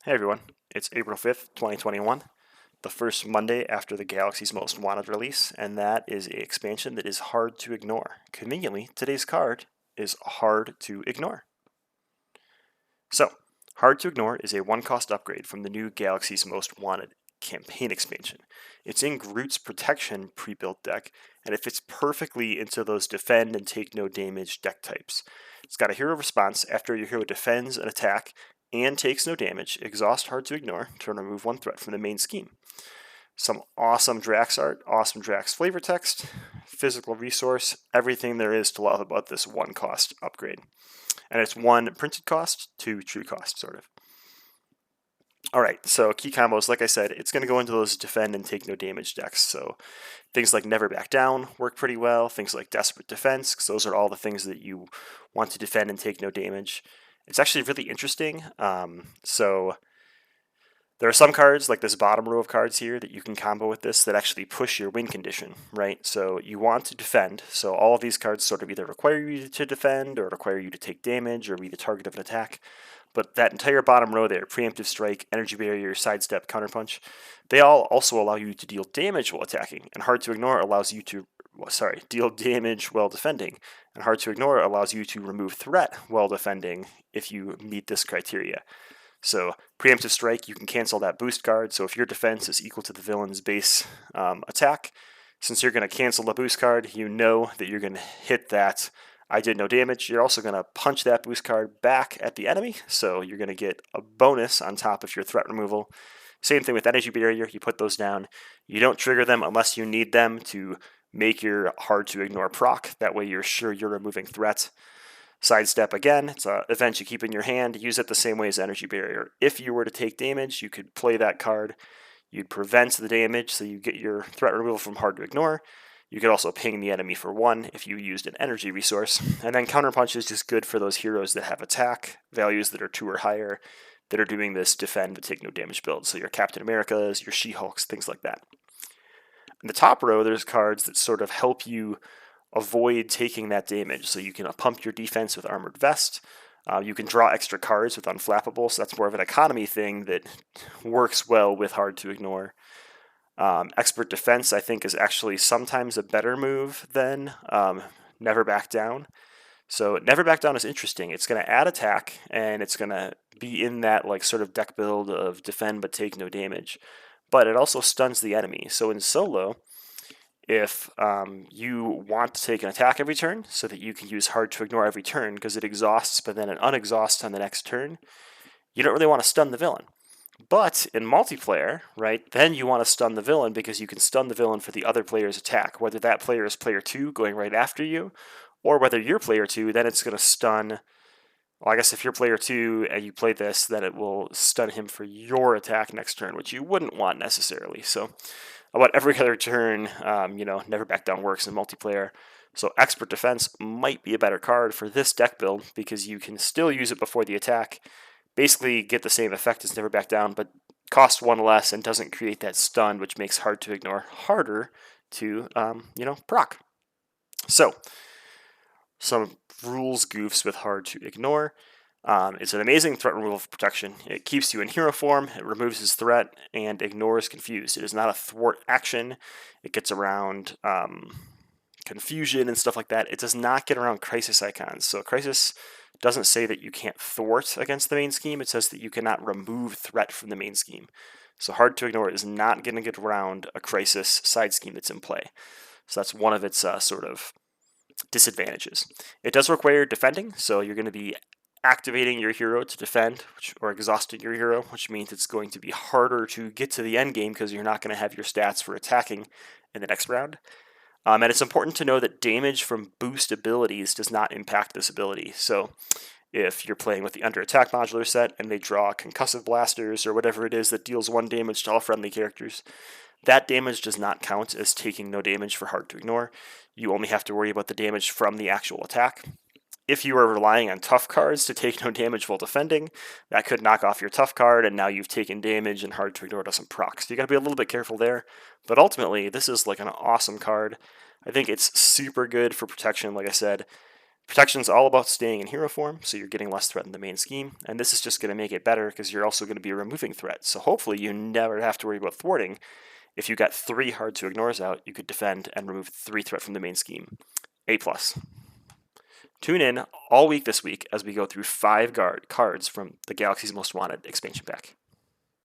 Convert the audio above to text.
Hey everyone, it's April 5th, 2021, the first Monday after the Galaxy's Most Wanted release, and that is an expansion that is hard to ignore. Conveniently, today's card is Hard to Ignore. So, Hard to Ignore is a one-cost upgrade from the new Galaxy's Most Wanted campaign expansion. It's in Groot's Protection pre-built deck, and it fits perfectly into those defend and take no damage deck types. It's got a hero response after your hero defends an attack and takes no damage, exhaust Hard to Ignore to remove one threat from the main scheme. Some awesome Drax art, awesome Drax flavor text, physical resource, everything there is to love about this one cost upgrade. And it's one printed cost, two true cost, sort of. Alright, so key combos, like I said, it's going to go into those defend and take no damage decks. So things like Never Back Down work pretty well, things like Desperate Defense, because those are all the things that you want to defend and take no damage. It's actually really interesting. So there are some cards, like this bottom row of cards here, that you can combo with this that actually push your win condition, right? So you want to defend, so all of these cards sort of either require you to defend or require you to take damage or be the target of an attack. But that entire bottom row there, Preemptive Strike, Energy Barrier, Sidestep, Counterpunch, they all also allow you to deal damage while attacking, and Hard to Ignore allows you to, deal damage while defending, and Hard to Ignore allows you to remove threat while defending if you meet this criteria. So Preemptive Strike, you can cancel that boost card, so if your defense is equal to the villain's base attack, since you're going to cancel the boost card, you know that you're going to hit that I did no damage. You're also going to punch that boost card back at the enemy, so you're going to get a bonus on top of your threat removal. Same thing with Energy Barrier, you put those down. You don't trigger them unless you need them to make your Hard to Ignore proc, that way you're sure you're removing threats. Sidestep again, it's an event you keep in your hand, use it the same way as Energy Barrier. If you were to take damage, you could play that card, you'd prevent the damage, so you get your threat removal from Hard to Ignore. You could also ping the enemy for 1 if you used an energy resource. And then Counterpunch is just good for those heroes that have attack values that are 2 or higher, that are doing this defend but take no damage build. So your Captain Americas, your She-Hulks, things like that. In the top row, there's cards that sort of help you avoid taking that damage. So you can pump your defense with Armored Vest. You can draw extra cards with Unflappable, so that's more of an economy thing that works well with Hard to Ignore. Expert Defense, I think, is actually sometimes a better move than Never Back Down. So Never Back Down is interesting. It's going to add attack, and it's going to be in that like sort of deck build of defend but take no damage. But it also stuns the enemy. So in solo, if you want to take an attack every turn so that you can use Hard to Ignore every turn because it exhausts but then it unexhausts on the next turn, you don't really want to stun the villain. But in multiplayer, right, then you want to stun the villain because you can stun the villain for the other player's attack, whether that player is player 2 going right after you, or whether you're player 2, then it's going to stun. Well, I guess if you're player 2 and you play this, then it will stun him for your attack next turn, which you wouldn't want necessarily. So about every other turn, Never Back Down works in multiplayer. So Expert Defense might be a better card for this deck build because you can still use it before the attack, basically get the same effect as Never Back Down, but costs 1 less and doesn't create that stun, which makes Hard to Ignore harder to, proc. So, some rules goofs with Hard to Ignore. It's an amazing threat removal protection. It keeps you in hero form, it removes his threat, and ignores Confused. It is not a thwart action. It gets around confusion and stuff like that. It does not get around Crisis icons. So Crisis doesn't say that you can't thwart against the main scheme. It says that you cannot remove threat from the main scheme. So Hard to Ignore is not going to get around a Crisis side scheme that's in play. So that's one of its sort of disadvantages. It does require defending, so you're going to be activating your hero to defend, or exhausting your hero, which means it's going to be harder to get to the end game because you're not going to have your stats for attacking in the next round. And it's important to know that damage from boost abilities does not impact this ability. So if you're playing with the Under Attack modular set and they draw Concussive Blasters or whatever it is that deals 1 damage to all friendly characters, that damage does not count as taking no damage for Hard to Ignore. You only have to worry about the damage from the actual attack. If you are relying on tough cards to take no damage while defending, that could knock off your tough card, and now you've taken damage and Hard to Ignore doesn't proc. So you gotta be a little bit careful there. But ultimately, this is like an awesome card. I think it's super good for protection, like I said. Protection is all about staying in hero form, so you're getting less threat in the main scheme, and this is just going to make it better because you're also going to be removing threat. So hopefully you never have to worry about thwarting. If you got 3 hard to ignores out, you could defend and remove 3 threat from the main scheme. A+. Tune in all week this week as we go through 5 cards from the Galaxy's Most Wanted expansion pack.